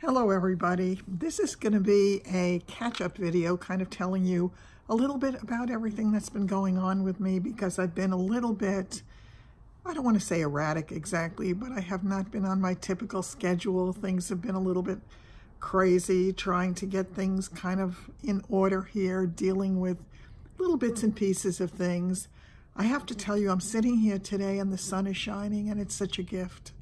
Hello everybody. This is going to be a catch-up video kind of telling you a little bit about everything that's been going on with me because I've been a little bit, I don't want to say erratic exactly, but I have not been on my typical schedule. Things have been a little bit crazy, trying to get things kind of in order here, dealing with little bits and pieces of things. I have to tell you, I'm sitting here today and the sun is shining and it's such a gift.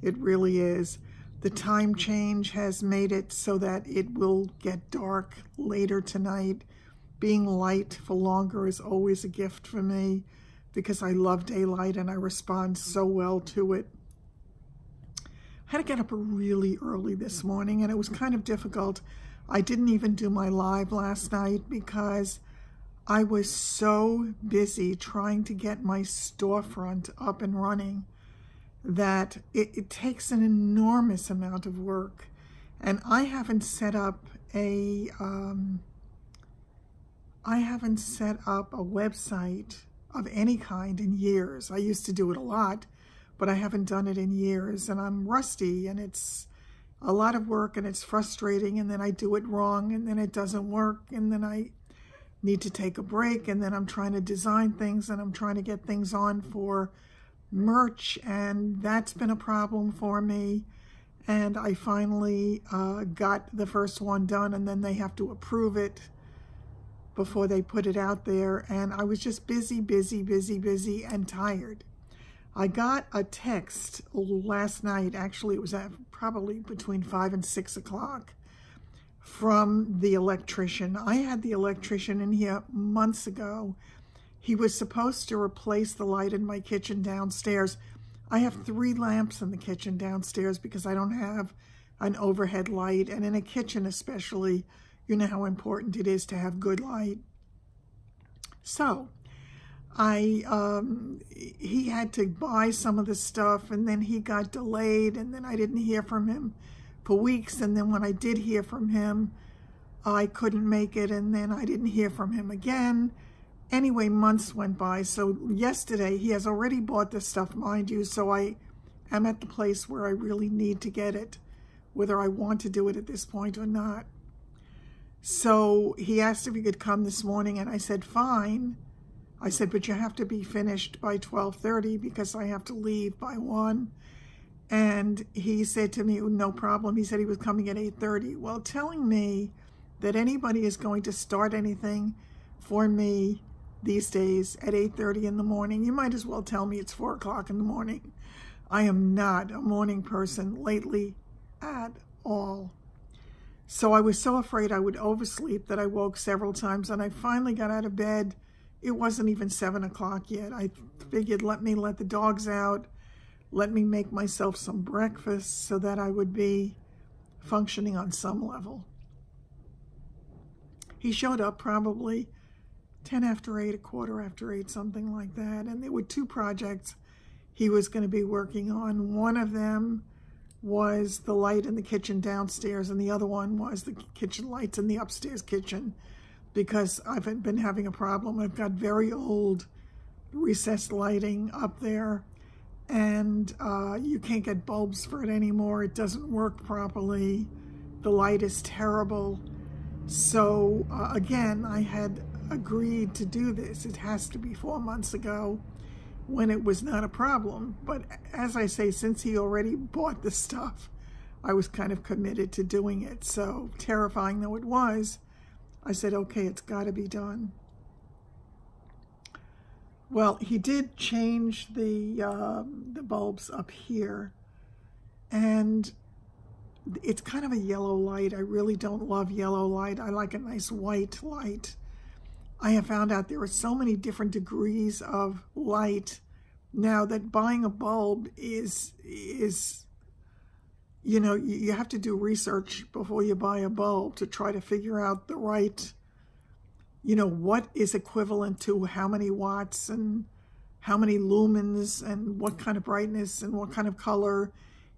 It really is. The time change has made it so that it will get dark later tonight. Being light for longer is always a gift for me because I love daylight and I respond so well to it. I had to get up really early this morning and it was kind of difficult. I didn't even do my live last night because I was so busy trying to get my storefront up and running that it takes an enormous amount of work. And I haven't set up a website of any kind in years. I used to do it a lot, but I haven't done it in years, and I'm rusty, and it's a lot of work, and it's frustrating, and then I do it wrong, and then it doesn't work, and then I need to take a break, and then I'm trying to design things, and I'm trying to get things on for merch, and that's been a problem for me. And I finally got the first one done, and then they have to approve it before they put it out there. And I was just busy and tired. I got a text last night, actually it was at probably between 5 and 6 o'clock, from the electrician. I had the electrician in here months ago. He was supposed to replace the light in my kitchen downstairs. I have 3 lamps in the kitchen downstairs because I don't have an overhead light. And in a kitchen especially, you know how important it is to have good light. So he had to buy some of the stuff, and then he got delayed, and then I didn't hear from him for weeks. And then when I did hear from him, I couldn't make it, and then I didn't hear from him again. Anyway, months went by. So yesterday, he has already bought this stuff, mind you, so I am at the place where I really need to get it, whether I want to do it at this point or not. So he asked if he could come this morning, and I said, fine. I said, but you have to be finished by 12:30 because I have to leave by 1. And he said to me, no problem. He said he was coming at 8:30. Well, telling me that anybody is going to start anything for me these days at 8:30 in the morning, you might as well tell me it's 4 o'clock in the morning. I am not a morning person lately at all. So I was so afraid I would oversleep that I woke several times, and I finally got out of bed. It wasn't even 7 o'clock yet. I figured, let me let the dogs out, let me make myself some breakfast so that I would be functioning on some level. He showed up probably 10 after 8, a quarter after 8, something like that. And there were 2 projects he was going to be working on. One of them was the light in the kitchen downstairs, and the other one was the kitchen lights in the upstairs kitchen, because I've been having a problem. I've got very old recessed lighting up there, and you can't get bulbs for it anymore. It doesn't work properly. The light is terrible. So again, I had agreed to do this. It has to be 4 months ago when it was not a problem. But as I say, since he already bought the stuff, I was kind of committed to doing it. So terrifying though it was, I said, okay, it's got to be done. Well, he did change the bulbs up here, and it's kind of a yellow light. I really don't love yellow light. I like a nice white light. I have found out there are so many different degrees of light now that buying a bulb is you know, you have to do research before you buy a bulb to try to figure out the right, you know, what is equivalent to how many watts and how many lumens and what kind of brightness and what kind of color.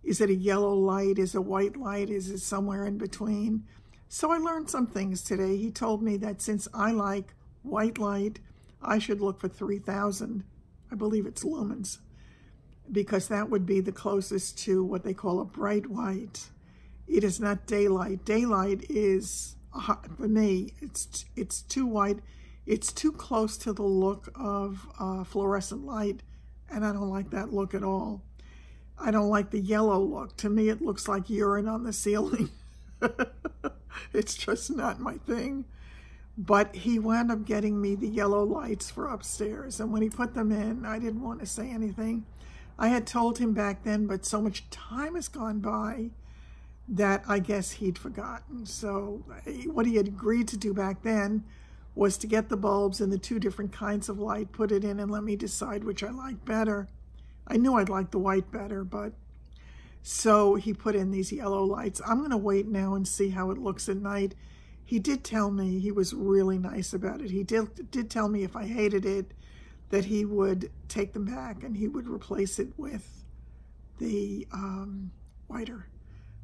Is it a yellow light? Is it a white light? Is it somewhere in between? So I learned some things today. He told me that since I like white light, I should look for 3,000, I believe it's lumens, because that would be the closest to what they call a bright white. it is not daylight. Daylight is, for me, it's too white. It's too close to the look of fluorescent light, and I don't like that look at all. I don't like the yellow look. To me, it looks like urine on the ceiling. It's just not my thing. But he wound up getting me the yellow lights for upstairs, and when he put them in, I didn't want to say anything. I had told him back then, but so much time has gone by that I guess he'd forgotten. So what he had agreed to do back then was to get the bulbs in the 2 different kinds of light, put it in, and let me decide which I liked better. I knew I'd like the white better, but so he put in these yellow lights. I'm going to wait now and see how it looks at night. He did tell me, he was really nice about it. He did tell me if I hated it, that he would take them back and he would replace it with the whiter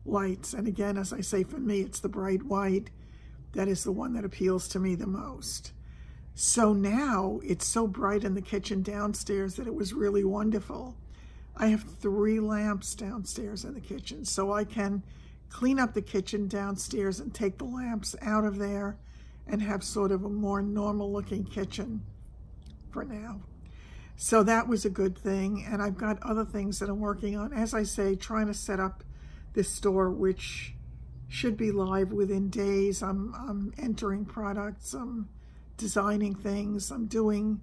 lights. And again, as I say, for me, it's the bright white that is the one that appeals to me the most. So now it's so bright in the kitchen downstairs that it was really wonderful. I have 3 lamps downstairs in the kitchen, so I can clean up the kitchen downstairs and take the lamps out of there and have sort of a more normal looking kitchen for now. So that was a good thing, and I've got other things that I'm working on. As I say, trying to set up this store, which should be live within days. I'm entering products, I'm designing things, I'm doing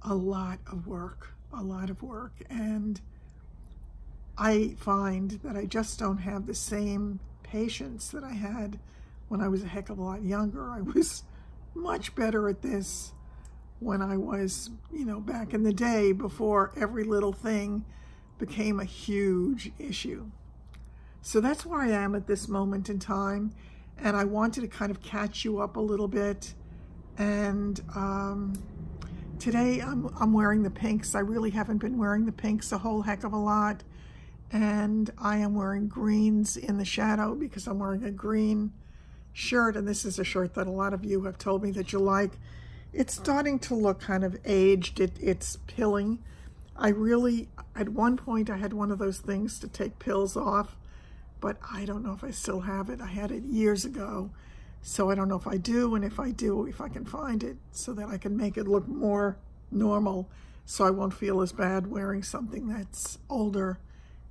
a lot of work, and I find that I just don't have the same patience that I had when I was a heck of a lot younger. I was much better at this when I was, you know, back in the day before every little thing became a huge issue. So that's where I am at this moment in time, and I wanted to kind of catch you up a little bit. And today I'm wearing the pinks. I really haven't been wearing the pinks a whole heck of a lot, and I am wearing greens in the shadow because I'm wearing a green shirt, and this is a shirt that a lot of you have told me that you like. It's starting to look kind of aged. It's pilling. I really, at one point, I had one of those things to take pills off, but I don't know if I still have it. I had it years ago, so I don't know if I do, and if I do, if I can find it so that I can make it look more normal so I won't feel as bad wearing something that's older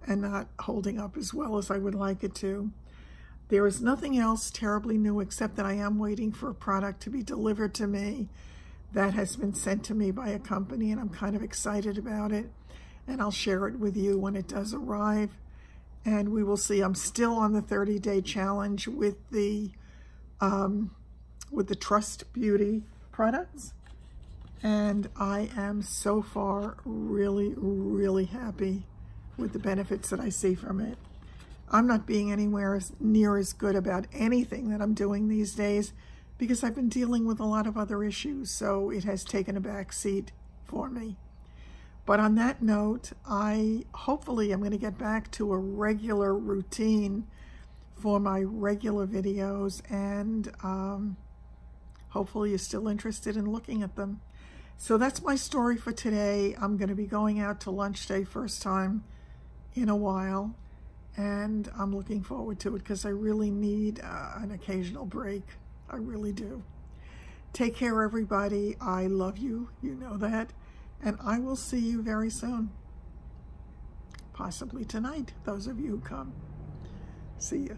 and not holding up as well as I would like it to. There is nothing else terribly new except that I am waiting for a product to be delivered to me that has been sent to me by a company, and I'm kind of excited about it, and I'll share it with you when it does arrive, and we will see. I'm still on the 30-day challenge with the Trust Beauty products, and I am so far really, really happy with the benefits that I see from it. I'm not being anywhere near as good about anything that I'm doing these days because I've been dealing with a lot of other issues, so it has taken a back seat for me. But on that note, hopefully I'm going to get back to a regular routine for my regular videos, and hopefully you're still interested in looking at them. So that's my story for today. I'm going to be going out to lunch day first time in a while, and I'm looking forward to it because I really need an occasional break. I really do. Take care, everybody. I love you. You know that. And I will see you very soon. Possibly tonight, those of you who come. See ya.